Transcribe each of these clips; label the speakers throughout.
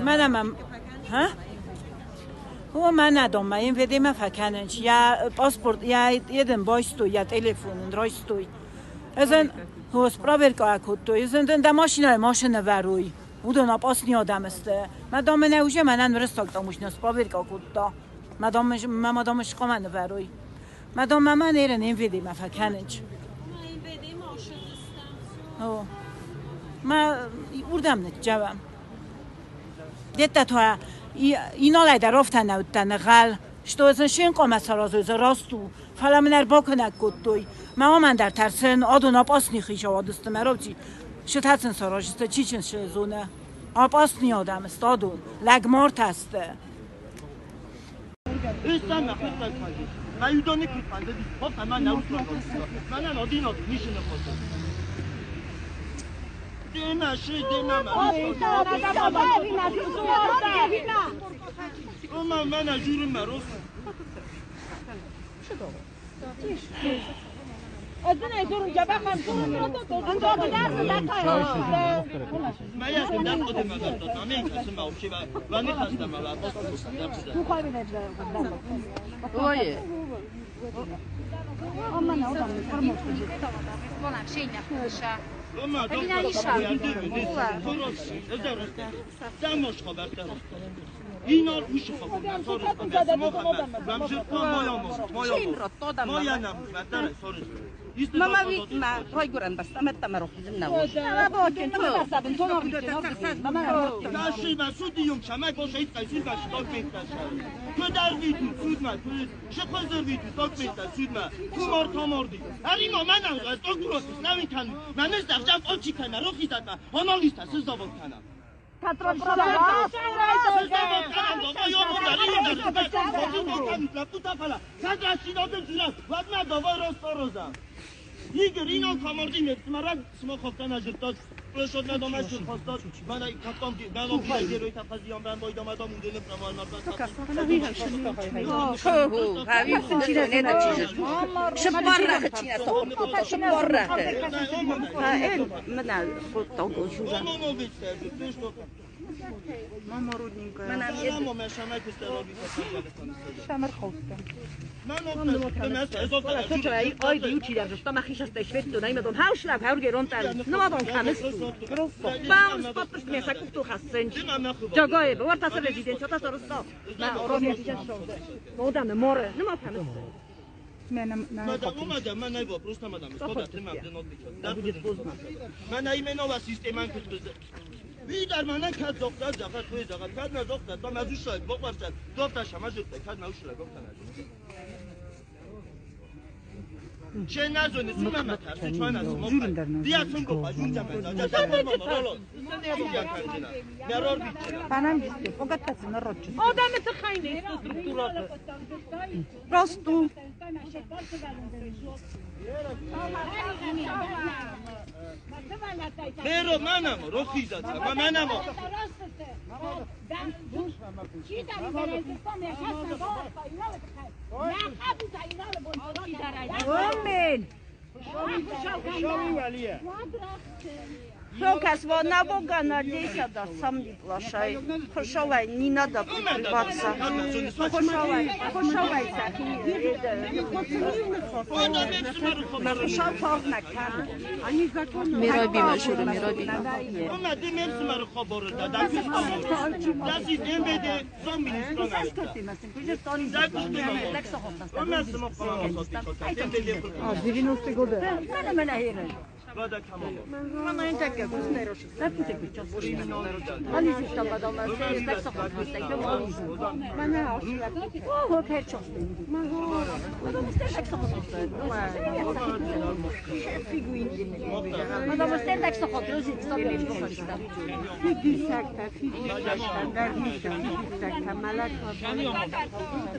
Speaker 1: منم ها هو من ندام این ویدی من فکننچ یا پاسپورت یا یدن بایستو یا تلفون درایستوی ازن هو سپراور که اکوتو ازن دن ماشین وروی بودن آپاسنی آدم استه مدام نوجه منن ورستاک داموش نسپراور که اکوتا مدامش قامن وروی مدام من ایرن این ویدی من فکننچ او ما اردم نت جوام دیت تو اینا لای رفتن نوتن غل شتو ازن شین قامه سرازوز راستو فلامنر باکنک گدوی من در ترسن آدون آپاس نیخیش آوادست مرا چی شت هستن سراجسته چی چن شزونه آپاس نیادم است آدون لگمارت هسته
Speaker 2: ایستان نخست کنید و یودانی کتفنده دید خب من نوستان من نادین آد میشنه خود دینا شی دینا من اجور مروس
Speaker 3: ادنه دور جبه من انجا بدرس
Speaker 2: ما یه در خود مدرس دادم این کسی موشی و نخواستم ولی
Speaker 3: تو خواهی بده
Speaker 4: اوه
Speaker 3: اما نه آدم فرموش کنید
Speaker 4: بولم شی نخوشه
Speaker 2: اما دکتر دمش خبر دارم اینا روش خبر سر محمد مایا نمودن سر
Speaker 4: ماما وی ما پای گران بستم اتم رو خیزم نوش
Speaker 3: بابا که تو نفسبن تو نفسبن
Speaker 2: ناشی مسعودیم شما باشه این قصید باشه داک می‌کنه تو در ویدیو سود ما تو شخص ویدیو داک می‌کنه سود ما تو مارتاماردی اریما من از دکتر نمی‌کنم من استخدام آچی کنه رو خیزد ما آنالیست سز داوود کنم
Speaker 3: Katro
Speaker 2: Igor, اینا کامردی مرد سما خفتن از جداد شد ندامش شد خواستاد من کفتم که من آبی دیروی تفضیان برم باید آمدم اونده نفرمان
Speaker 4: هاوی خودی نه چیز شباره چیه تو شباره این من خود تو گوشوزم
Speaker 2: من هم شمای کسترابی
Speaker 3: شمر خوستم
Speaker 4: تو چرا این آیدیو چی در جستا مخیش است اشویت تو نمیدونم هاوشلاب هاور گرونتر نمادون کنست باز پاترس میسا کفتو خستنج جاگای بور تاس رزیدنس تاس رستا نه آرامی دیگه شده نودم ماره نما کنست
Speaker 2: من نه با پروست نمادم استاد من ایمنا و سیستم کت بی در من کد دکتر جفت توی جفت کد نه دکتر تو مزوج شد بقبر شد دکتر شما جفت کد نوش را گفتن چه نزونی سوما مترسی چون از ما دیاتون گفت جون جمع جا جا ما رولو مرور بیچاره
Speaker 3: بنام جسته فقط کسی نرد جسته
Speaker 4: آدم تخینه استرکتورات
Speaker 3: راستو
Speaker 2: برو منم رو خیزد منم
Speaker 3: چی داری برای زستان یکست نگاه امین
Speaker 2: شاوی ولیه
Speaker 3: شو کس و نبوگن لیسا دا سمی بلاشای خوشوای نینا دا باتسا خوشوای ساکی من خوشو پاک نکنم
Speaker 4: میرابی مشهور میرابی
Speaker 2: اومده مرسی مرا خبر دادم دستی دیم بده زن مینیستران بعد کاملا
Speaker 3: من این تکه گوش نروش نپوته بیچاره ولی سیستم بدم از یک سخت هست من آشیل اوه که چوست من یک سخت هست فیگوین من داشتم یک سخت روزی استاد می‌خواستم فیگی سکتا فیگی در میشم سکتا ملک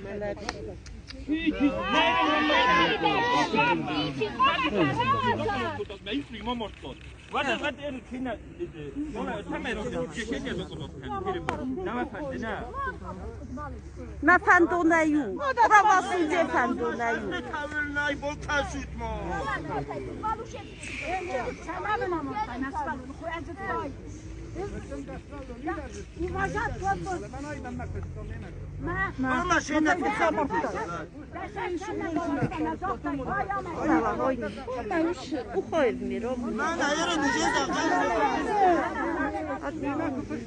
Speaker 3: ملک نه فندونایو پرواسیده فندونایو
Speaker 2: نه با کسیت ما Mama شنه فیزا
Speaker 4: Uchoyd میرم
Speaker 2: من ایرو دیگه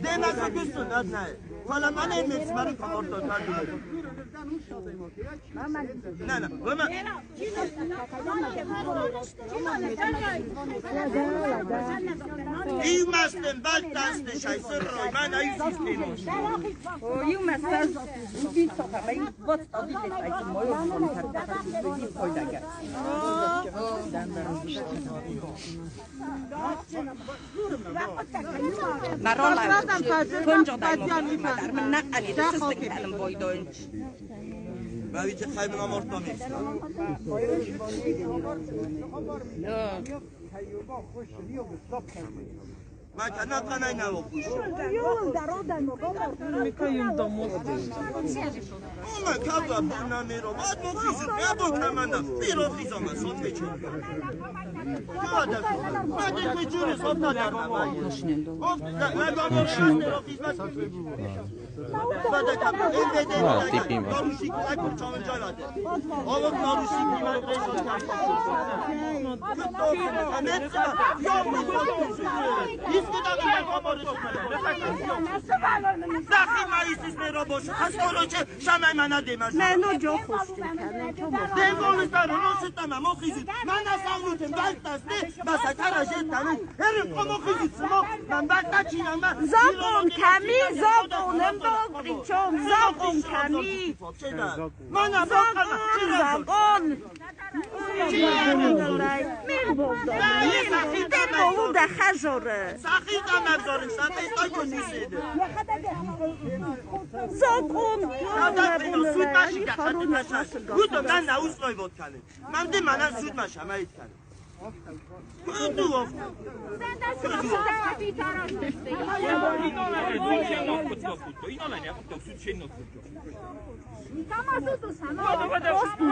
Speaker 2: دینا سگوستو داد نه حالا من این میسماری کامورتو تا نه نه وما این مستن بعد دست شایسر روی من ای سیستمش
Speaker 4: You must have been so happy. What a bit like
Speaker 2: باید چه خیلی نامورتو میست من که نکنه نمو خوش من که بنا میرو باید مخیزید نبا کمنده بیرو خیزا من صوت بچه من دیگه جوری صوت دادم من گامور رو خیز بس این بده ناروشی که اکر چامن جای بده آوک ناروشی که من قیشان دخی مایستیز میرا باشه از کلو چه شمع منه دیمش
Speaker 4: منو جا خوشتی کنه
Speaker 2: دیمونستان رو نوشتم ما خیزید من نسانوتم بلد دسته بسه ترجه تنید هرم ما خیزید سما من بلد نچینم من
Speaker 4: زاقون کمی زاقونم باقریچم زاقون کمی
Speaker 2: من
Speaker 4: زاقون من بولده خجاره
Speaker 2: سخیدم نبزارم سفیستای کنیسیده
Speaker 4: زاقون
Speaker 2: سود ماشی که خطی نشد بودم من نوز نای بود کنه من دی منم سود ماشم هایید کنه من دو گفتم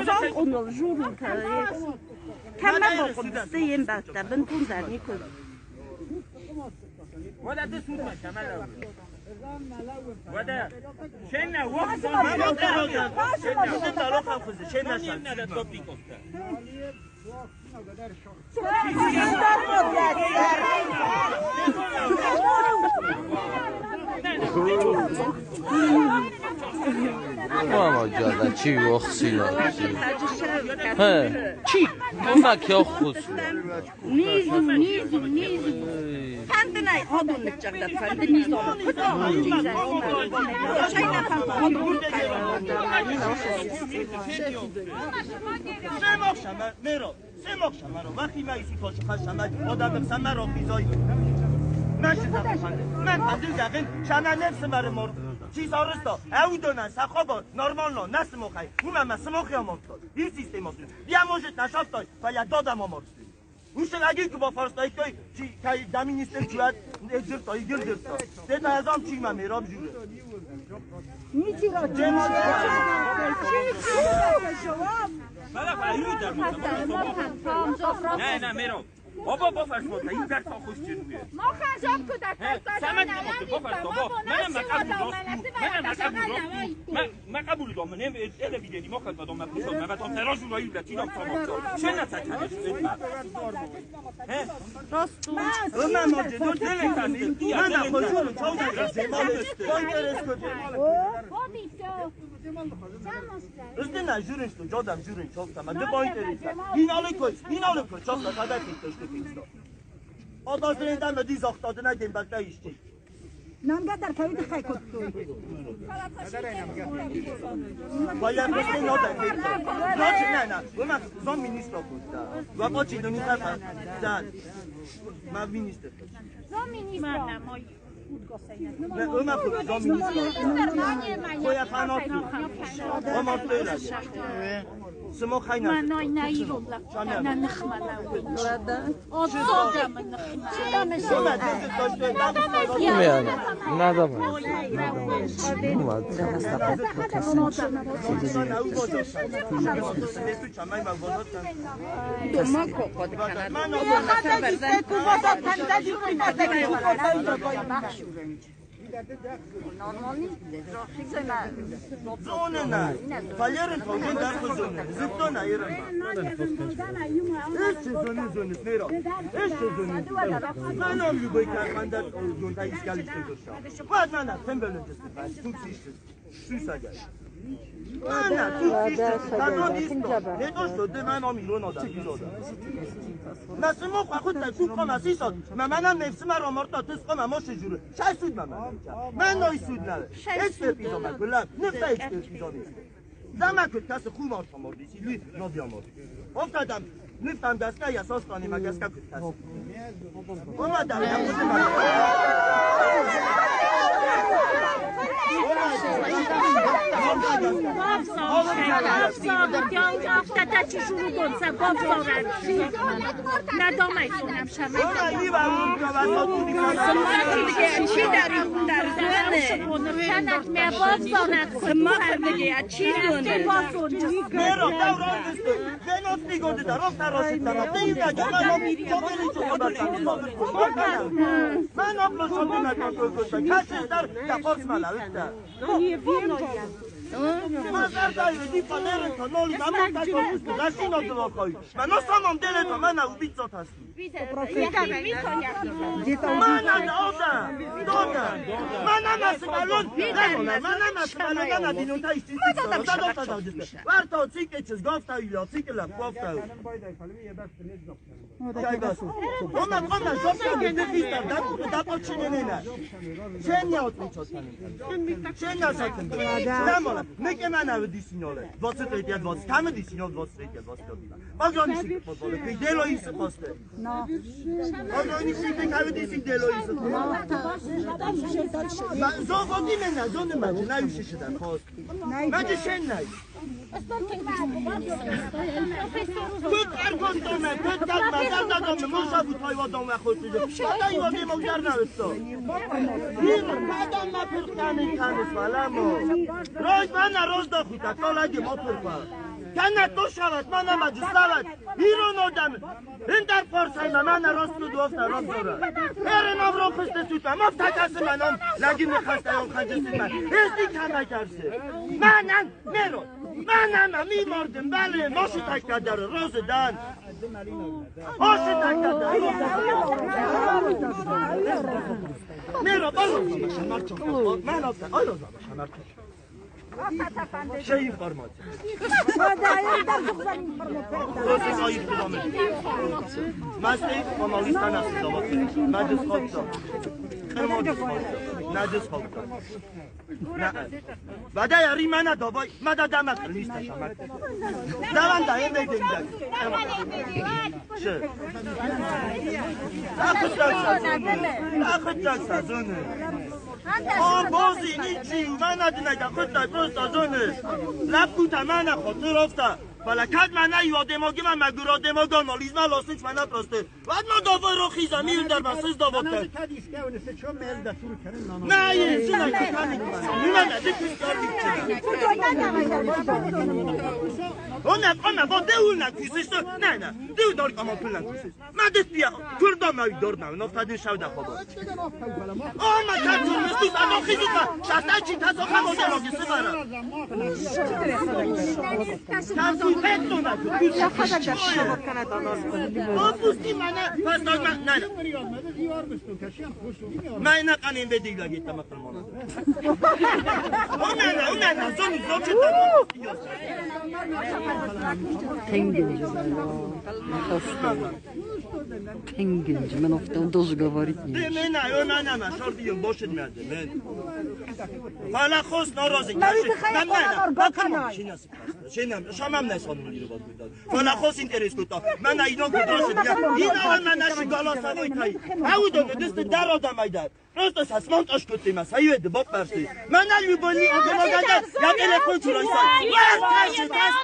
Speaker 4: زاقون جورم کنه کمه باقم سیم بسته بنتون زرنی کنه
Speaker 5: ولا تسود ما شمال ودا شنا وقت
Speaker 2: من قرارم شنا دارو خفزه شنا شنا
Speaker 5: نده توپی کوسته
Speaker 6: ماما جاده چی وخسیلا چی؟ اما که خود
Speaker 4: نیزو فند نای آدون نچگده فند نیزو شای نفهم آدون
Speaker 2: سه ماه شما میرو سه ماه شما رو وقتی مایسی کاش خشم آدم بخشم من را خیزایی من شدم خنده من خنده دقیق شما نفس مره مرد چیز آرستا او دونن سخابا نرمال نه نست مخی اون هم سماخی هم افتاد این سیستم افتاد بیا موجت نشافت داشت و یا دادم هم مرد اوشتن اگه که با فرستایی که دمی نیستم چوید اجرت هایی گل درستا دیتا ازام چی من میرام جوره
Speaker 3: نیچی را
Speaker 2: جمال
Speaker 5: بله فریود در نه میرم بابا بفرش بوده این در تا خوش جنوبیه
Speaker 3: ما خنجاب کودک
Speaker 5: سمت نموده بفرش بابا من قبول دام من اله بیدنی ما خد بدام مبوشد مبتام تراج رو رایی بلتی دام ساماکتا چه نتکنش
Speaker 4: راستو
Speaker 2: من ماجه دو دل کنی من نخوشون چون نگرسه مال بسته چون گرس کجه رسته نه جورنش تو جادم جورن چافتم من دو باید ریستم این آلی کوی چافتا قدر پیتاشته پیستا آداز دریندم به دیز اختاده ندیم بلده ایشتی
Speaker 3: نامگه در پایید خیلی کد توی
Speaker 2: باید بسته نادم پیتا نه و من زن مینیستا کشتا و با چی دونی خفت زن من مینیستا
Speaker 3: زن مینیستا
Speaker 2: نه و من خود زن مینیستا خوی خانات و ما تیلش سما خیلی
Speaker 3: من نایی رو نه نخمنه آزاده من نخمنه
Speaker 2: سما دست داشته
Speaker 6: میانه ندام
Speaker 2: زونه نه فایرن توجین در زونه زبطه نه ایران ایش زونه زونه نیرا ایش زونه من هم یوبای من در جون تاییس کلیش کردم بعد من هم بلند جست بس تو سیست ساجای من تو سیست کادو دیستو نداشت شده من هم ایران آدم بیزاده مثل ما خود تشوف کنم اسی ساد منم نفسی من را مرتا تست کنم ما چجوره چه سود من نای سود نره اکسپرتیزا من کلم نفته اکسپرتیزا نیست زمان که کس خوب مارتا مردیسی لوی نادیا مردی افتادم نفتم دستگاه اساس کنیم اگه اسکا کت کس اومدم نفته من
Speaker 3: افتاده چی شروع کن سباب زارن ندامه کنم شمه چی داری اون در زنه تنک میباب زارن سمار بگه چی دونه
Speaker 2: میرا دوران بسته زنات میگوده در رفت راسید دارم دیگه اگه من هم جاملی تو بردم من هم باشم نکن کشم کسی در دفاس ملویده من دردایی دی پادرن تا نولی من تکا بسته دستی نادوا خواهی من نستمام دل تا من او بیت زات هستی من آدم دادم من هم اسمالون من هم اسمالون من دینون تا ایشتی ورتا چیک چیز گفتا یا چیک لب گفتا چای باس اومد گفتا گنده فیستر در دپا چینه نه چه نیات میچوستنیم چه نیاساتن نمالا میگه من او دیسیناله واسه تریتیت واسه کم دیسینال واسه تریتیت واسه دادیدم باگرانی سیک فوتباله که دلویی سپاسته باگرانی سیک که دیسی دلویی سپاسته زاغاتی من نزانه من چه نیوشه شدن خواست من چه شن نی کت ارگان دامه کت کت مزر ندامه موشا بود پایوا دامه خود شده بادا این واقعی مگذر نوستا بیرون قدم ما پرکنی کنیس ولمو رای من روز دا خود اکال اگه ما پرکن کنه تو شود من هم اجستود بیرون آدم این در پارسای من راست دو افت راست داره ایرن هم رو خسته سوتم افت کسی من هم لگی میخسته هم خجستی من ازدی کمه کرسه منم میرو منم میماردم بله ماشی تکت داره روز دن ماشی تکت داره میرو بلو من افتن آی روزا باشم مرکز چه اینفرماتی؟ روزی آیی خودمه مستی آنالیستان هستی دواتی نجس خواب دا خرمادیس خواب دا نجس خواب دا نه وده یاری من دابای مده دمت کل نیستشم دوان ده این بیدیم ده چه؟ لخت جک سازونه آن بازی نیچی من ندینه خود تا پروست آزونه لب کوتا من خاطر افته بلکت من نیوا دماغی من مگورا دماغ آنالیز من لاستیچ من پرسته بعد ما داوای رو خیزم میون در مسیز داوات کرد نه یه چه نکنی نه نه دیکوش کردی اونه با دیول نکویسش تو نه نه دیو داری اما پول نکویسش من دست بیا کردم نوی دار نوی نفتادین شو در خوابا آمه کردون مستیز اما خیزید من دسته چی تسا خمو دماغی سفرم کمسوی پتو نکن یا خدا جشن کنه داناز با پوستی منه پس داد من نه من نکنیم به دیگه گیتا مقل مانده اونه نه زنی زوچه دارم
Speaker 3: Pęgęć, man w tą doż говорить nie.
Speaker 2: Ty my na szordiją boszyd miadę, men. Fala khos narazı. Şamam ne sonunu bak burada. Fala khos interes kuta. Ben aydan kudroşid ya. İnan ben naşı galasavoy tay. Audo dist dar adam aydar. Просто sa smontaż kuty ma sayed bak versi. Ben любони adamada ya telefon çuraysa. Ya taşı taşı.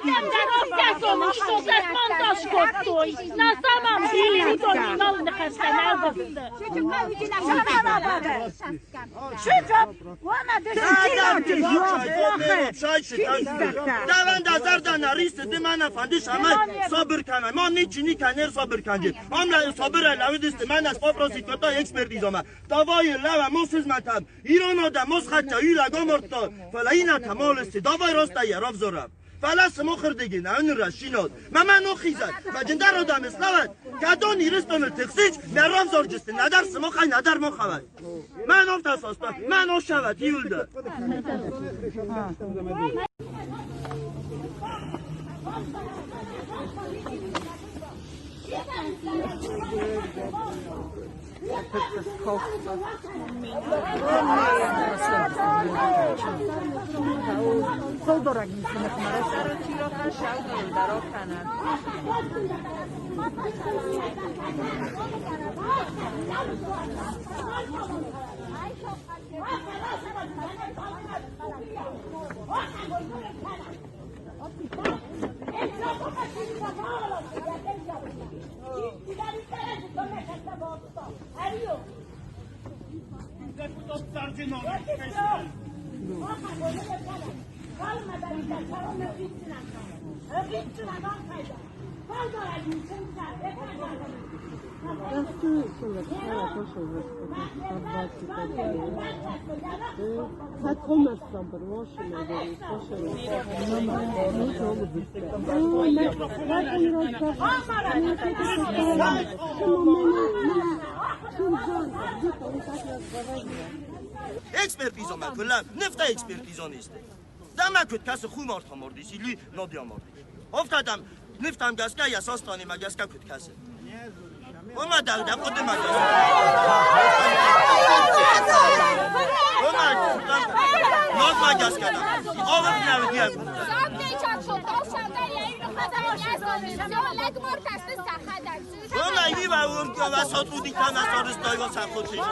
Speaker 7: Что за монтаж крутой? На самом деле никто не знал, на
Speaker 2: Davand azardan arist dimana fandish ama sabır kana. Man niçini kaner sabır kancı. Amla sabır alavid ist man as poprosit kota ekspertizama. Davay lava mosiz matam. İrano da mosxacha ila gomorto. Falaina tamal ist davay rosta yarav zoram. فلاس مخر دیگه نه اون رشیناد من خیزد و جندر آدم اسلامت کدان ایرستان تخصیج مرام زار جسته ندر سماخای ندر ما خواهد من آفت اساس من آف شود یولده Ekspertizon ben kullan, nefta ekspertizon iste. Dama köt kası xumart hamordi, sili nodiyamordi. Oftadam neftam gaska ya sastani ma gaska köt kası. Oma da kodum ma gaska. Oma not ma gaska da. Over now diye. Ona iyi var oğlum ki ve satı dikten asarız dayva sen koçayım.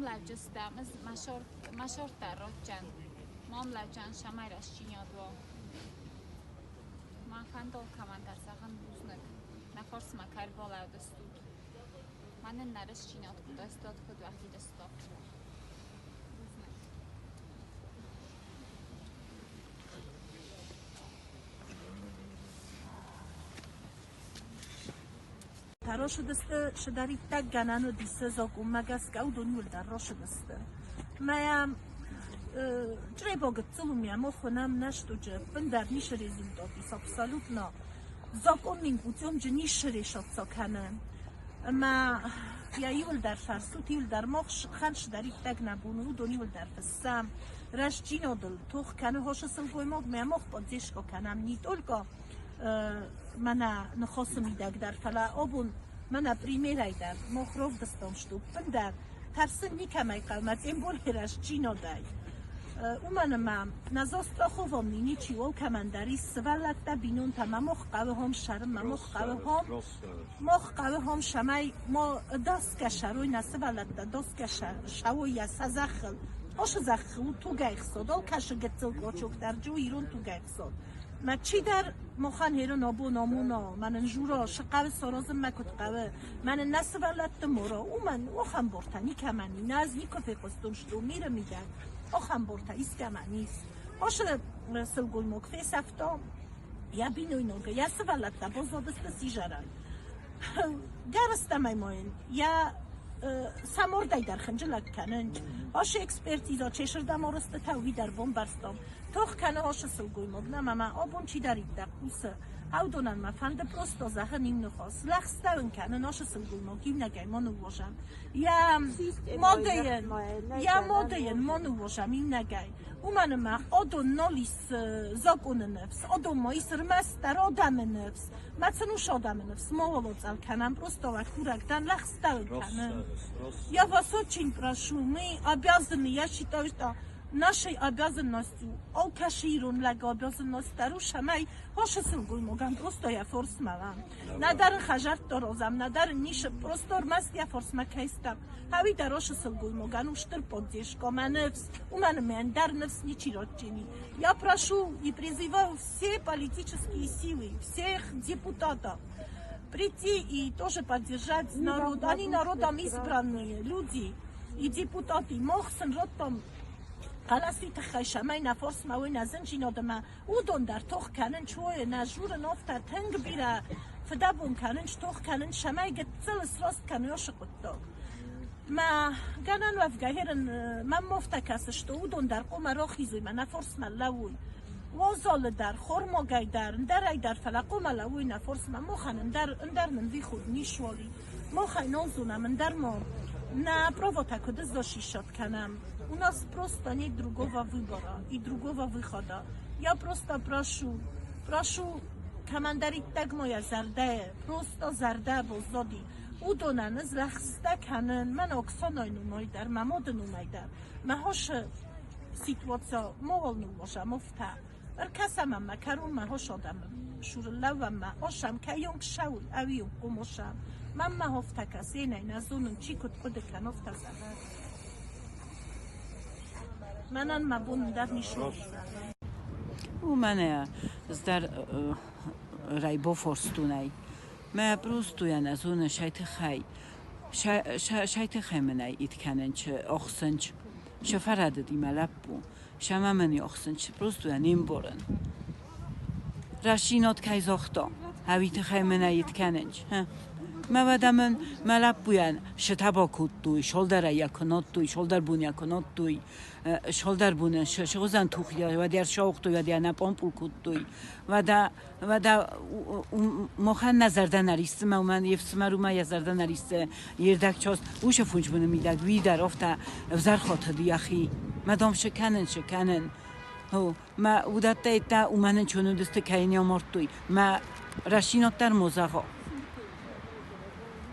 Speaker 8: Levcistemiz maşort derroçcan. Mam levcan şamay raşçinyadvo. Man kandol kamandar sagan buznak. Nafors makar bolav destut. Manen naraşçinyad kudastot kud vaqti destot.
Speaker 9: Хорошо дасте шадари так ганано дисе зок умагас кау донюл да роше дасте. Маям Trzeba go celumia, mochonam nasztucze, pędar niż rezultat, jest absolutno. Zakonnym putiom, że niż ryszot co kanem. Ma ja iul dar farsut, iul dar mochsz, chansz dar ich tak na bunu, don iul dar sam. Raz dzino dol, tuch kanu hosze selgoj mog, mea moch podzieszko kanam, nie tylko mana no chosum idag dar fala obun, mana primeraj dar, moch rov dostom sztuk, pędar. Tarsyn nikamaj kalmat, emboli raz dzino daj. Umanam na zostachowom ničiło kamandari svalata binun tama mochqawhom sharm mochqawhom shamay mo daska sharoy na svalata daska shawo ya sazakhl osh zakhl tu gaixsod ol kashgetzel qochok darju irun tu gaixsod ma chi dar moxan heron abu namuno manen juro shqav sorozm makut qawe manen nasvalat moro uman oxam bortani kamani nazni kofekostum shtu mire midan آخام برتا ایستگمانیس. آشل سلگول مکفی سفتم یا بینوی نوگه یا سوالت تا بزودست سیجارای. گرستم ایمون یا ساموردای در خنجلک کننج. آش اکسپرتیزا چشردم آرست تاوی در بومبرستم. توخ کنه آش سلگول مگنم اما آبون چی دارید دقوسه. او دونن ما فند پروستا زهر نیم نخواست لخستون کنه ناش سلگول مگیم نگه منو باشم یا مادین منو باشم این نگه اومن ما آدون نالیس زاگون نفس آدون مایس رمستر آدم نفس متنوش آدم نفس موالو زل کنم پروستا و کورکتن لخستون کنه یا واسو چین پراشو می обязаны я считаю что нашей обязанностью, алкаширун лага обязанность таруша май, хошесил гуймоган просто я форс малам. Надар хажарт дорозам, надар ниш просто маст я форс макайстам. Хави дарошесил гуймоган уштыр поддержка, маневс, у мен дар невс ничиротчини. Я прошу и призываю все политические силы, всех депутатов прийти и тоже поддержать народ. Они народом избранные люди и депутаты. Мохсен ротом قلاسوی تخیش همه نفرس موی نزن جین آدم او دون در توخ کنن چوی نجور نافت تنگ بیره فدابون کنن توخ کنن شمه گتزل سراست کنیاش قطع ما گنن وفگهرن من مفته کسش تو او دون در قوم را خیزوی من نفرس من لوی وازال در خورما گای در ای در فلقو من لوی نفرس من مخنن در من وی خود نیشوالی مخی نازونم من در ما на провода, куда защищать канам. У нас просто нет другого выбора и другого выхода. Я просто прошу командарит так моя зарда, просто зарда бозоди. Удонан из лахста канен, мен оксаной нумайдар, мамоды нумайдар. Махош ситуация мовал нумаша, муфта. Аркасам ама карун махош адам. Шурлавам ма, ошам кайонг шаул, авиум кумошам. ماما هفته کسی نه نزونم چی کد خود کنافت زهر منان مبون در نیشون
Speaker 1: او منه از در رای بفرستونی ما پروستوی نزون شایت خی منای ایت کنن چه آخسنج شفرده دی ملبو شما منی آخسنج پروستوی نیم برن راشینات که زاختا هویت خی منای ایت کننج مودامن ملاب بویان شتابا کودوی شلدر یکنات دوی شلدر بون یکنات دوی شلدر بون شغزن توخیا و دیار شاوخ دوی و دیار نپامپول کودوی و دا مخن نزردن نریسته من یفسمرو ما یزردن نریسته یردک چاست اوش فونج بونه میدک وی در افته وزر خاطری اخی مدام شکنن هو ما ودت ایتا اومنن چونو دسته کینیا مرتوی ما رشینات در موزها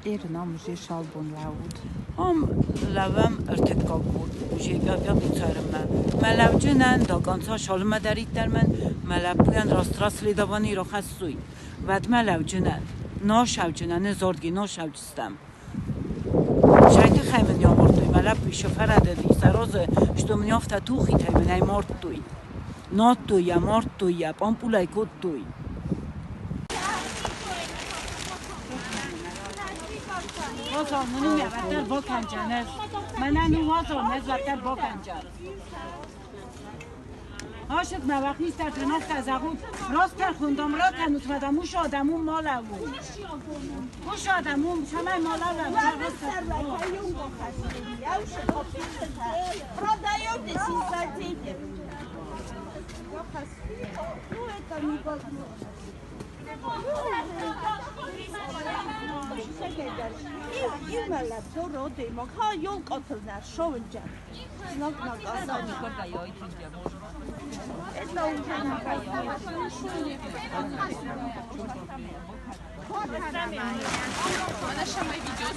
Speaker 9: ایرنا مجی شالبون لود.
Speaker 1: لوام ارتکاب بود. مجی بیا بیچارم من لو جنن داغانسا شالم دارید در من لبویان راست لیدوانی رو خستوی. ود لو جنن ناشاو جنن زردگی ناشاو جستم. شاید خیمن یا مرتوی لبوی شفره دی سراز شتومنی افته توخی تایمنای مرتوی. ناتوی یا مرتوی یا پامپولای کدوی. واسه منو می‌برد با کنجانه. من نمی‌وازم از وقت با کنجانه. هاشت موقع نیست در تناف تزاقون راست تر خوندم را تنوت مدم موش آدمون مالو موش آدمون شمای مالو
Speaker 9: yol qatırlar şovunca.
Speaker 8: Ona şamay videosu